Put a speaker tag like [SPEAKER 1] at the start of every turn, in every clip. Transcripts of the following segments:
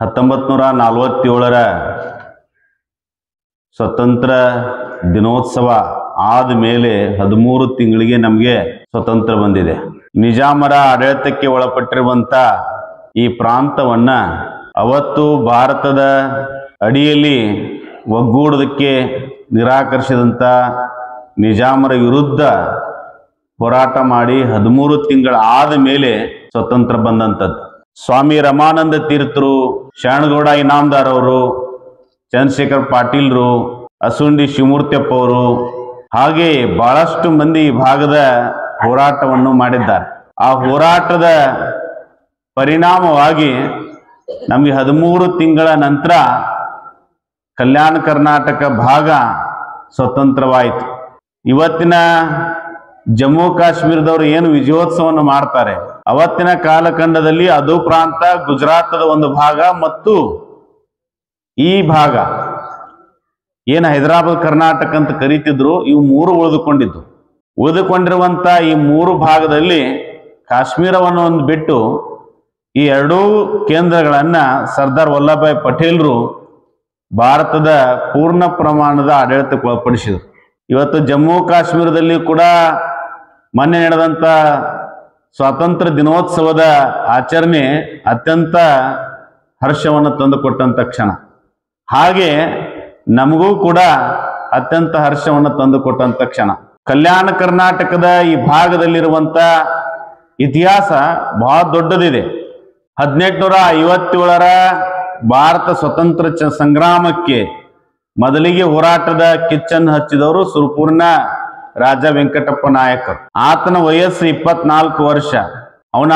[SPEAKER 1] 1947ರ ಸ್ವತಂತ್ರ ದಿನೋತ್ಸವ ಆದ ಮೇಲೆ 13 ತಿಂಗಳಿಗೆ ನಮಗೆ ಸ್ವತಂತ್ರ ಬಂದಿದೆ. ನಿಜಾಮರ ಆಡಳಿತಕ್ಕೆ ಒಳಪಟ್ಟಿರುವಂತ ಈ ಪ್ರಾಂತವನ್ನ ಅವತ್ತು ಭಾರತದ ಅಡಿಯಲ್ಲಿ ಒಗ್ಗೂಡೋದಕ್ಕೆ ನಿರಾಕರಿಸಿದಂತ ನಿಜಾಮರ ವಿರುದ್ಧ ಹೋರಾಟ ಮಾಡಿ 13 ತಿಂಗಳ ಆದ ಮೇಲೆ ಸ್ವತಂತ್ರ ಬಂದಂಥದ್ದು. ಸ್ವಾಮಿ ರಮಾನಂದ ತೀರ್ಥರು, ಶರಣಗೌಡ ಇನಾಮದಾರ್ ಅವರು, ಚಂದ್ರಶೇಖರ್ ಪಾಟೀಲ್ರು, ಅಸುಂಡಿ ಶಿವಮೂರ್ತಿಯಪ್ಪ ಅವರು, ಹಾಗೆ ಬಹಳಷ್ಟು ಮಂದಿ ಈ ಭಾಗದ ಹೋರಾಟವನ್ನು ಮಾಡಿದ್ದಾರೆ. ಆ ಹೋರಾಟದ ಪರಿಣಾಮವಾಗಿ ನಮಗೆ 13 ತಿಂಗಳ ನಂತರ ಕಲ್ಯಾಣ ಕರ್ನಾಟಕ ಭಾಗ ಸ್ವತಂತ್ರವಾಯಿತು. ಇವತ್ತಿನ ಜಮ್ಮು ಕಾಶ್ಮೀರದವರು ಏನು ವಿಜಯೋತ್ಸವವನ್ನು ಮಾಡ್ತಾರೆ, ಅವತ್ತಿನ ಕಾಲಖಂಡದಲ್ಲಿ ಅದು ಪ್ರಾಂತ ಗುಜರಾತದ ಒಂದು ಭಾಗ ಮತ್ತು ಈ ಭಾಗ ಏನು ಹೈದರಾಬಾದ್ ಕರ್ನಾಟಕ ಅಂತ ಕರೀತಿದ್ರು, ಇವು 3 ಉಳಿದುಕೊಂಡಿರುವಂತ ಈ 3 ಭಾಗದಲ್ಲಿ ಕಾಶ್ಮೀರವನ್ನು ಒಂದು ಬಿಟ್ಟು ಈ 2 ಕೇಂದ್ರಗಳನ್ನ ಸರ್ದಾರ್ ವಲ್ಲಭಭಾಯಿ ಪಟೇಲ್ರು ಭಾರತದ ಪೂರ್ಣ ಪ್ರಮಾಣದ ಆಡಳಿತಕ್ಕೆ ಒಳಪಡಿಸಿದರು. ಇವತ್ತು ಜಮ್ಮು ಕಾಶ್ಮೀರದಲ್ಲಿ ಕೂಡ ಮೊನ್ನೆ ನಡೆದಂತ ಸ್ವಾತಂತ್ರ್ಯ ದಿನೋತ್ಸವದ ಆಚರಣೆ ಅತ್ಯಂತ ಹರ್ಷವನ್ನು ತಂದುಕೊಟ್ಟಂತ ಕ್ಷಣ. ಹಾಗೆ ನಮಗೂ ಕೂಡ ಅತ್ಯಂತ ಹರ್ಷವನ್ನು ತಂದುಕೊಟ್ಟಂತ ಕ್ಷಣ. ಕಲ್ಯಾಣ ಕರ್ನಾಟಕದ ಈ ಭಾಗದಲ್ಲಿರುವಂತ ಇತಿಹಾಸ ಬಹಳ ದೊಡ್ಡದಿದೆ. 1857ರ ಭಾರತ ಸ್ವತಂತ್ರ ಸಂಗ್ರಾಮಕ್ಕೆ ಮೊದಲಿಗೆ ಹೋರಾಟದ ಕಿಚ್ಚನ್ನು ಹಚ್ಚಿದವರು ಸುರಪುರಿನ ರಾಜ ವೆಂಕಟಪ್ಪ ನಾಯಕರು. ಆತನ ವಯಸ್ಸು 24 ವರ್ಷ. ಅವನ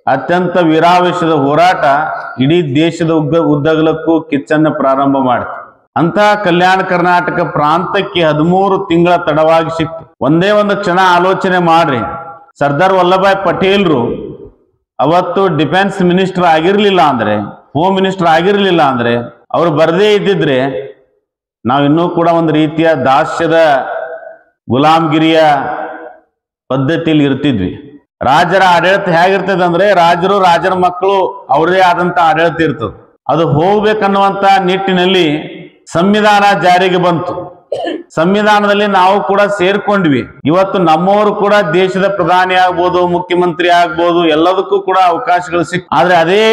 [SPEAKER 1] ಅತ್ಯಂತ ವೀರಾವೇಶದ ಹೋರಾಟ ಇಡೀ ದೇಶದ ಉದ್ದಗಲಕ್ಕೂ ಕಿಚ್ಚನ್ನು ಪ್ರಾರಂಭ ಮಾಡಿತು. ಅಂತಹ ಕಲ್ಯಾಣ ಕರ್ನಾಟಕ ಪ್ರಾಂತಕ್ಕೆ 13 ತಿಂಗಳ ತಡವಾಗಿ ಸಿಕ್ತು. ಒಂದೇ ಒಂದು ಕ್ಷಣ ಆಲೋಚನೆ ಮಾಡ್ರಿ, ಸರ್ದಾರ್ ವಲ್ಲಭಭಾಯಿ ಪಟೇಲ್ರು ಅವತ್ತು ಡಿಫೆನ್ಸ್ ಮಿನಿಸ್ಟರ್ ಆಗಿರ್ಲಿಲ್ಲ ಅಂದ್ರೆ, ಹೋಮ್ ಮಿನಿಸ್ಟರ್ ಆಗಿರ್ಲಿಲ್ಲ ಅಂದ್ರೆ, ಅವ್ರು ಬರದೇ ಇದ್ದಿದ್ರೆ ನಾವು ಇನ್ನೂ ಕೂಡ ಒಂದು ರೀತಿಯ ದಾಸ್ಯದ ಗುಲಾಮ್ಗಿರಿಯ ಪದ್ಧತಿಯಲ್ಲಿ ಇರ್ತಿದ್ವಿ. ರಾಜರ ಆಡಳಿತ ಹೇಗಿರ್ತದೆ ಅಂದ್ರೆ, ರಾಜರ ಮಕ್ಕಳು ಅವರದೇ ಆದಂತ ಆಡಳಿತ ಇರ್ತದೆ. ಅದು ಹೋಗ್ಬೇಕನ್ನುವಂತ ನಿಟ್ಟಿನಲ್ಲಿ ಸಂವಿಧಾನ ಜಾರಿಗೆ ಬಂತು. ಸಂವಿಧಾನದಲ್ಲಿ ನಾವು ಕೂಡ ಸೇರ್ಕೊಂಡ್ವಿ. ಇವತ್ತು ನಮ್ಮವರು ಕೂಡ ದೇಶದ ಪ್ರಧಾನಿ ಆಗ್ಬೋದು, ಮುಖ್ಯಮಂತ್ರಿ ಆಗ್ಬೋದು, ಎಲ್ಲದಕ್ಕೂ ಕೂಡ ಅವಕಾಶಗಳು ಆದ್ರೆ ಅದೇ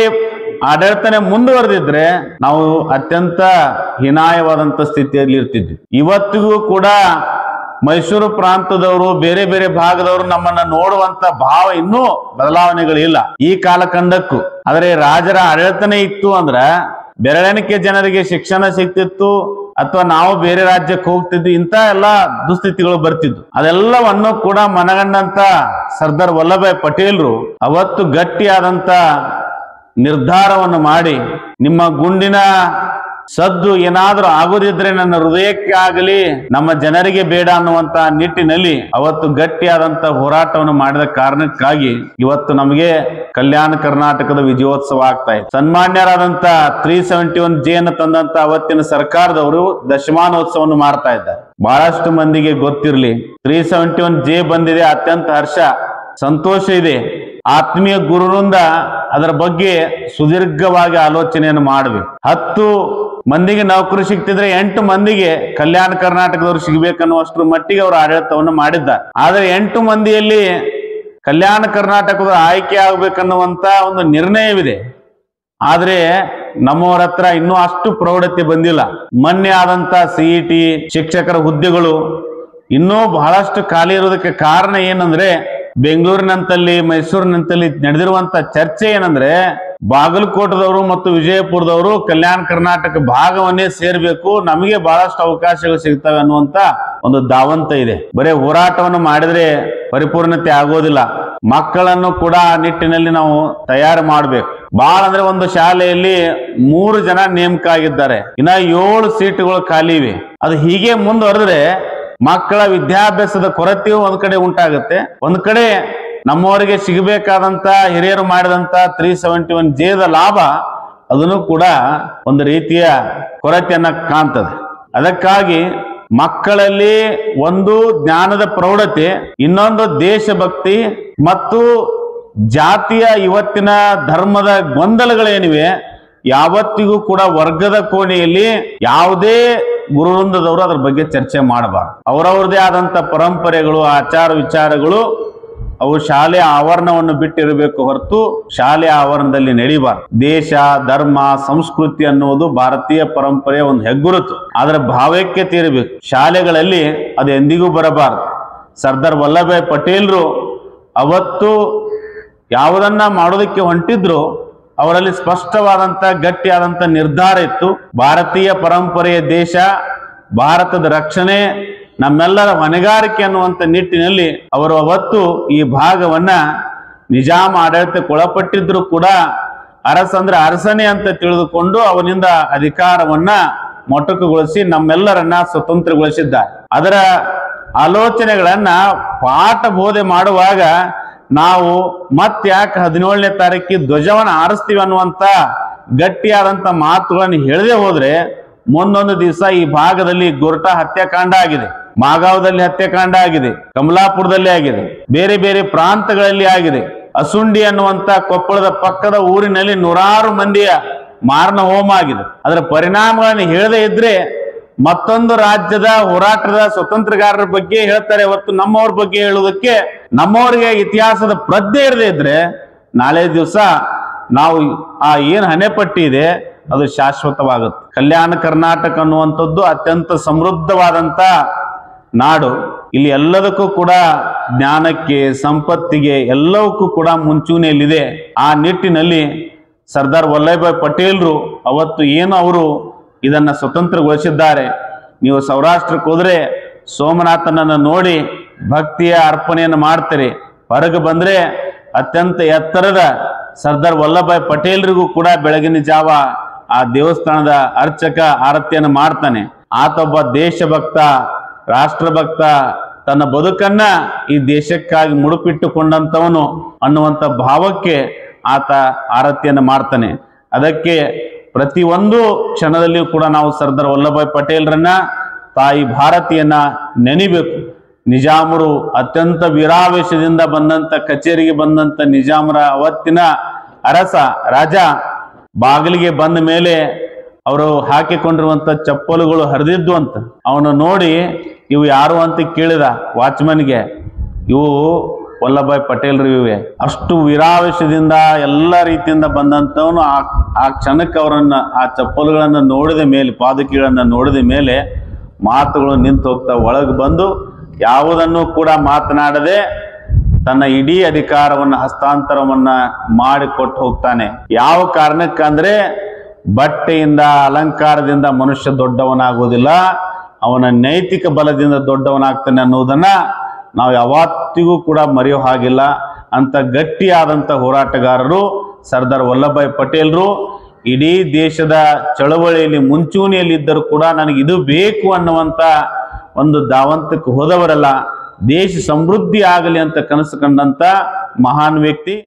[SPEAKER 1] ಆಡಳಿತನೇ ಮುಂದುವರೆದಿದ್ರೆ ನಾವು ಅತ್ಯಂತ ಹೀನಾಯವಾದಂತ ಸ್ಥಿತಿಯಲ್ಲಿ ಇರ್ತಿದ್ವಿ. ಇವತ್ತಿಗೂ ಕೂಡ ಮೈಸೂರು ಪ್ರಾಂತದವರು, ಬೇರೆ ಬೇರೆ ಭಾಗದವರು ನಮ್ಮನ್ನ ನೋಡುವಂತ ಭಾವ ಇನ್ನೂ ಬದಲಾವಣೆಗಳಿಲ್ಲ ಈ ಕಾಲಖಂಡಕ್ಕೂ. ಆದ್ರೆ ರಾಜರ ಆಡಳಿತನೇ ಇತ್ತು ಅಂದ್ರ ಬೆರಳೆಣಿಕೆ ಜನರಿಗೆ ಶಿಕ್ಷಣ ಸಿಗ್ತಿತ್ತು, ಅಥವಾ ನಾವು ಬೇರೆ ರಾಜ್ಯಕ್ಕೆ ಹೋಗ್ತಿದ್ವಿ, ಇಂಥ ಎಲ್ಲಾ ದುಸ್ಥಿತಿಗಳು ಬರ್ತಿದ್ವು. ಅದೆಲ್ಲವನ್ನು ಕೂಡ ಮನಗಂಡಂತ ಸರ್ದಾರ್ ವಲ್ಲಭಭಾಯಿ ಪಟೇಲ್ರು ಅವತ್ತು ಗಟ್ಟಿಯಾದಂತ ನಿರ್ಧಾರವನ್ನು ಮಾಡಿ, ನಿಮ್ಮ ಗುಂಡಿನ ಸದ್ದು ಏನಾದ್ರೂ ಆಗೋದಿದ್ರೆ ನನ್ನ ಹೃದಯಕ್ಕೆ ಆಗಲಿ, ನಮ್ಮ ಜನರಿಗೆ ಬೇಡ ಅನ್ನುವಂತ ನಿಟ್ಟಿನಲ್ಲಿ ಅವತ್ತು ಗಟ್ಟಿಯಾದಂತ ಹೋರಾಟವನ್ನು ಮಾಡಿದ ಕಾರಣಕ್ಕಾಗಿ ಇವತ್ತು ನಮಗೆ ಕಲ್ಯಾಣ ಕರ್ನಾಟಕದ ವಿಜಯೋತ್ಸವ ಆಗ್ತಾ ಇದೆ. ಸನ್ಮಾನ್ಯರಾದಂತ 371J ಅನ್ನು ತಂದಂತ ಅವತ್ತಿನ ಸರ್ಕಾರದವರು ದಶಮಾನೋತ್ಸವವನ್ನು ಮಾಡ್ತಾ ಇದ್ದಾರೆ. ಬಹಳಷ್ಟು ಮಂದಿಗೆ ಗೊತ್ತಿರಲಿ, 371J ಬಂದಿದೆ, ಅತ್ಯಂತ ಹರ್ಷ ಸಂತೋಷ ಇದೆ. ಆತ್ಮೀಯ ಗುರುವಿನಿಂದ ಅದರ ಬಗ್ಗೆ ಸುದೀರ್ಘವಾಗಿ ಆಲೋಚನೆಯನ್ನು ಮಾಡಬೇಕು. 10 ಮಂದಿಗೆ ನೌಕರಿ ಸಿಗ್ತಿದ್ರೆ 8 ಮಂದಿಗೆ ಕಲ್ಯಾಣ ಕರ್ನಾಟಕದವರು ಸಿಗ್ಬೇಕನ್ನುವಷ್ಟರ ಮಟ್ಟಿಗೆ ಅವರು ಆಡಳಿತವನ್ನು ಮಾಡಿದ್ದಾರೆ. ಆದ್ರೆ 8 ಮಂದಿಯಲ್ಲಿ ಕಲ್ಯಾಣ ಕರ್ನಾಟಕದ ಆಯ್ಕೆ ಆಗ್ಬೇಕನ್ನುವಂತ ಒಂದು ನಿರ್ಣಯವಿದೆ. ಆದ್ರೆ ನಮ್ಮವರ ಹತ್ರ ಇನ್ನೂ ಅಷ್ಟು ಪ್ರೌಢತೆ ಬಂದಿಲ್ಲ. ಮೊನ್ನೆ ಆದಂತ CET ಶಿಕ್ಷಕರ ಹುದ್ದೆಗಳು ಇನ್ನೂ ಬಹಳಷ್ಟು ಖಾಲಿ ಇರೋದಕ್ಕೆ ಕಾರಣ ಏನಂದ್ರೆ, ಬೆಂಗಳೂರಿನಂತಲ್ಲಿ ಮೈಸೂರಿನಂತಲ್ಲಿ ನಡೆದಿರುವಂತ ಚರ್ಚೆ ಏನಂದ್ರೆ, ಬಾಗಲಕೋಟದವರು ಮತ್ತು ವಿಜಯಪುರದವರು ಕಲ್ಯಾಣ ಕರ್ನಾಟಕ ಭಾಗವನ್ನೇ ಸೇರ್ಬೇಕು, ನಮಗೆ ಬಹಳಷ್ಟು ಅವಕಾಶಗಳು ಸಿಗ್ತವೆ ಅನ್ನುವಂತ ಒಂದು ಧಾವಂತ ಇದೆ. ಬರೇ ಹೋರಾಟವನ್ನು ಮಾಡಿದ್ರೆ ಪರಿಪೂರ್ಣತೆ ಆಗೋದಿಲ್ಲ. ಮಕ್ಕಳನ್ನು ಕೂಡ ಆ ನಿಟ್ಟಿನಲ್ಲಿ ನಾವು ತಯಾರು ಮಾಡ್ಬೇಕು. ಬಹಳ ಅಂದ್ರೆ ಒಂದು ಶಾಲೆಯಲ್ಲಿ 3 ಜನ ನೇಮಕ ಆಗಿದ್ದಾರೆ, ಇನ್ನ 7 ಸೀಟುಗಳು ಖಾಲಿ ಇವೆ. ಅದು ಹೀಗೆ ಮುಂದುವರೆದ್ರೆ ಮಕ್ಕಳ ವಿದ್ಯಾಭ್ಯಾಸದ ಕೊರತೆಯೂ ಒಂದ್ ಕಡೆ ಉಂಟಾಗುತ್ತೆ, ಒಂದ್ ಕಡೆ ನಮ್ಮವರಿಗೆ ಸಿಗಬೇಕಾದಂತ ಹಿರಿಯರು ಮಾಡಿದಂತ 371J ಲಾಭ ಅದನ್ನು ಕೂಡ ಒಂದು ರೀತಿಯ ಕೊರತೆಯನ್ನ ಕಾಣ್ತದೆ. ಅದಕ್ಕಾಗಿ ಮಕ್ಕಳಲ್ಲಿ ಒಂದು ಜ್ಞಾನದ ಪ್ರೌಢತೆ, ಇನ್ನೊಂದು ದೇಶಭಕ್ತಿ ಮತ್ತು ಜಾತಿಯ ಇವತ್ತಿನ ಧರ್ಮದ ಗೊಂದಲಗಳೇನಿವೆ ಯಾವತ್ತಿಗೂ ಕೂಡ ವರ್ಗದ ಕೋಣೆಯಲ್ಲಿ ಯಾವುದೇ ಗುರುವೃಂದದವರು ಅದ್ರ ಬಗ್ಗೆ ಚರ್ಚೆ ಮಾಡಬಾರ್ದು. ಅವರವ್ರದೇ ಆದಂತ ಪರಂಪರೆಗಳು, ಆಚಾರ ವಿಚಾರಗಳು ಅವು ಶಾಲೆಯ ಆವರಣವನ್ನು ಬಿಟ್ಟಿರಬೇಕು ಹೊರತು ಶಾಲೆಯ ಆವರಣದಲ್ಲಿ ನಡೀಬಾರ್ದು. ದೇಶ, ಧರ್ಮ, ಸಂಸ್ಕೃತಿ ಅನ್ನುವುದು ಭಾರತೀಯ ಪರಂಪರೆಯ ಒಂದು ಹೆಗ್ಗುರುತು. ಅದರ ಭಾವೈಕ್ಯತೆ ಇರಬೇಕು. ಶಾಲೆಗಳಲ್ಲಿ ಅದು ಎಂದಿಗೂ ಬರಬಾರದು. ಸರ್ದಾರ್ ವಲ್ಲಭಾಯ್ ಪಟೇಲ್ರು ಅವತ್ತು ಯಾವುದನ್ನ ಮಾಡೋದಕ್ಕೆ ಹೊಂಟಿದ್ರು ಅವರಲ್ಲಿ ಸ್ಪಷ್ಟವಾದಂತ ಗಟ್ಟಿಯಾದಂತ ನಿರ್ಧಾರ ಇತ್ತು. ಭಾರತೀಯ ಪರಂಪರೆಯ ದೇಶ, ಭಾರತದ ರಕ್ಷಣೆ ನಮ್ಮೆಲ್ಲರ ಹೊಣೆಗಾರಿಕೆ ಅನ್ನುವಂಥ ನಿಟ್ಟಿನಲ್ಲಿ ಅವರು ಅವತ್ತು ಈ ಭಾಗವನ್ನ ನಿಜಾಮ ಆಡಳಿತಕ್ಕೆ ಒಳಪಟ್ಟಿದ್ರು ಕೂಡ ಅರಸಂದ್ರೆ ಅರಸನೇ ಅಂತ ತಿಳಿದುಕೊಂಡು ಅವನಿಂದ ಅಧಿಕಾರವನ್ನ ಮೊಟಕುಗೊಳಿಸಿ ನಮ್ಮೆಲ್ಲರನ್ನ ಸ್ವತಂತ್ರಗೊಳಿಸಿದ್ದಾರೆ. ಅದರ ಆಲೋಚನೆಗಳನ್ನ ಪಾಠ ಬೋಧೆ ಮಾಡುವಾಗ ನಾವು ಯಾಕೆ 17ನೇ ತಾರೀಕಿಗೆ ಧ್ವಜವನ್ನು ಆರಿಸ್ತೀವಿ ಅನ್ನುವಂತ ಗಟ್ಟಿಯಾದಂತ ಮಾತುಗಳನ್ನು ಹೇಳದೆ ಹೋದ್ರೆ ಮುಂದೊಂದು ದಿವಸ ಈ ಭಾಗದಲ್ಲಿ ಗೊರಟ ಹತ್ಯಾಕಾಂಡ ಆಗಿದೆ, ಮಾಗಾವದಲ್ಲಿ ಹತ್ಯಾಕಾಂಡ ಆಗಿದೆ, ಕಮಲಾಪುರದಲ್ಲಿ ಆಗಿದೆ, ಬೇರೆ ಬೇರೆ ಪ್ರಾಂತಗಳಲ್ಲಿ ಆಗಿದೆ. ಅಸುಂಡಿ ಅನ್ನುವಂತ ಕೊಪ್ಪಳದ ಪಕ್ಕದ ಊರಿನಲ್ಲಿ 100 ಮಂದಿಯ ಮಾರಣ ಹೋಮ ಆಗಿದೆ. ಅದರ ಪರಿಣಾಮಗಳನ್ನು ಹೇಳದೇ ಇದ್ರೆ ಮತ್ತೊಂದು ರಾಜ್ಯದ ಹೋರಾಟದ ಸ್ವತಂತ್ರಗಾರರ ಬಗ್ಗೆ ಹೇಳ್ತಾರೆ ಹೊರತು ನಮ್ಮವ್ರ ಬಗ್ಗೆ ಹೇಳುವುದಕ್ಕೆ ನಮ್ಮವರಿಗೆ ಇತಿಹಾಸದ ಪ್ರಜ್ಞೆ ಇರದೇ ಇದ್ರೆ ನಾಳೆ ದಿವಸ ನಾವು ಆ ಏನ್ ಹಣೆಪಟ್ಟಿ ಇದೆ ಅದು ಶಾಶ್ವತವಾಗುತ್ತೆ. ಕಲ್ಯಾಣ ಕರ್ನಾಟಕ ಅನ್ನುವಂಥದ್ದು ಅತ್ಯಂತ ಸಮೃದ್ಧವಾದಂತ ನಾಡು. ಇಲ್ಲಿ ಎಲ್ಲದಕ್ಕೂ ಕೂಡ ಜ್ಞಾನಕ್ಕೆ, ಸಂಪತ್ತಿಗೆ ಎಲ್ಲವಕ್ಕೂ ಕೂಡ ಮುಂಚೂಣಿಯಲ್ಲಿದೆ. ಆ ನಿಟ್ಟಿನಲ್ಲಿ ಸರ್ದಾರ್ ವಲ್ಲಭಾಯ್ ಪಟೇಲ್ರು ಅವತ್ತು ಏನು ಅವರು ಇದನ್ನ ಸ್ವತಂತ್ರಗೊಳಿಸಿದ್ದಾರೆ. ನೀವು ಸೌರಾಷ್ಟ್ರಕ್ಕೆ ಹೋದ್ರೆ ಸೋಮನಾಥನನ್ನು ನೋಡಿ ಭಕ್ತಿಯ ಅರ್ಪಣೆಯನ್ನು ಮಾಡ್ತೀರಿ. ಹೊರಗೆ ಬಂದ್ರೆ ಅತ್ಯಂತ ಎತ್ತರದ ಸರ್ದಾರ್ ವಲ್ಲಭಾಯ್ ಪಟೇಲ್ರಿಗೂ ಕೂಡ ಬೆಳಗಿನ ಜಾವ ಆ ದೇವಸ್ಥಾನದ ಅರ್ಚಕ ಆರತಿಯನ್ನು ಮಾಡ್ತಾನೆ. ಆತೊಬ್ಬ ದೇಶಭಕ್ತ, ರಾಷ್ಟ್ರಭಕ್ತ, ತನ್ನ ಬದುಕನ್ನ ಈ ದೇಶಕ್ಕಾಗಿ ಮುಡುಪಿಟ್ಟುಕೊಂಡಂತವನು ಅನ್ನುವಂಥ ಭಾವಕ್ಕೆ ಆತ ಆರತಿಯನ್ನು ಮಾಡ್ತಾನೆ. ಅದಕ್ಕೆ ಪ್ರತಿಯೊಂದು ಕ್ಷಣದಲ್ಲಿಯೂ ಕೂಡ ನಾವು ಸರ್ದಾರ್ ವಲ್ಲಭಾಯ್ ಪಟೇಲ್ರನ್ನ, ತಾಯಿ ಭಾರತಿಯನ್ನ ನೆನಿಬೇಕು. ನಿಜಾಮರು ಅತ್ಯಂತ ವೀರಾವೇಶದಿಂದ ಬಂದಂತ ಕಚೇರಿಗೆ ಬಂದಂತ ನಿಜಾಮರ ಅವತ್ತಿನ ಅರಸ ರಾಜ ಬಾಗಿಲಿಗೆ ಬಂದ ಮೇಲೆ ಅವರು ಹಾಕಿಕೊಂಡಿರುವಂತ ಚಪ್ಪಲುಗಳು ಹರಿದಿದ್ದು ಅಂತ ಅವನು ನೋಡಿ ಇವು ಯಾರು ಅಂತ ಕೇಳಿದ ವಾಚ್ಮನ್ಗೆ. ಇವು ವಲ್ಲಭಾಯ್ ಪಟೇಲ್ರು ಇವೆ. ಅಷ್ಟು ವೀರಾವೇಶದಿಂದ ಎಲ್ಲ ರೀತಿಯಿಂದ ಬಂದಂತವನು ಆ ಕ್ಷಣಕ್ಕೆ ಅವರನ್ನ ಆ ಚಪ್ಪಲುಗಳನ್ನ ನೋಡಿದ ಮೇಲೆ, ಪಾದಕಿಗಳನ್ನ ನೋಡಿದ ಮೇಲೆ ಮಾತುಗಳು ನಿಂತು ಹೋಗ್ತಾ ಒಳಗೆ ಬಂದು ಯಾವುದನ್ನು ಕೂಡ ಮಾತನಾಡದೆ ತನ್ನ ಇಡೀ ಅಧಿಕಾರವನ್ನ ಹಸ್ತಾಂತರವನ್ನ ಮಾಡಿಕೊಟ್ಟು ಹೋಗ್ತಾನೆ. ಯಾವ ಕಾರಣಕ್ಕಂದ್ರೆ ಬಟ್ಟೆಯಿಂದ, ಅಲಂಕಾರದಿಂದ ಮನುಷ್ಯ ದೊಡ್ಡವನಾಗುವುದಿಲ್ಲ, ಅವನ ನೈತಿಕ ಬಲದಿಂದ ದೊಡ್ಡವನಾಗ್ತಾನೆ ಅನ್ನೋದನ್ನ ನಾವು ಯಾವತ್ತಿಗೂ ಕೂಡ ಮರೆಯೋ ಹಾಗಿಲ್ಲ. ಅಂತ ಗಟ್ಟಿಯಾದಂಥ ಹೋರಾಟಗಾರರು ಸರ್ದಾರ್ ವಲ್ಲಭಾಯ್ ಪಟೇಲ್ರು. ಇಡೀ ದೇಶದ ಚಳವಳಿಯಲ್ಲಿ ಮುಂಚೂಣಿಯಲ್ಲಿ ಇದ್ದರೂ ಕೂಡ ನನಗೆ ಇದು ಬೇಕು ಅನ್ನುವಂಥ ಒಂದು ಧಾವಂತಕ್ಕೆ ಹೋದವರಲ್ಲ. ದೇಶ ಸಮೃದ್ಧಿ ಆಗಲಿ ಅಂತ ಕನಸು ಕಂಡಂತ ಮಹಾನ್ ವ್ಯಕ್ತಿ.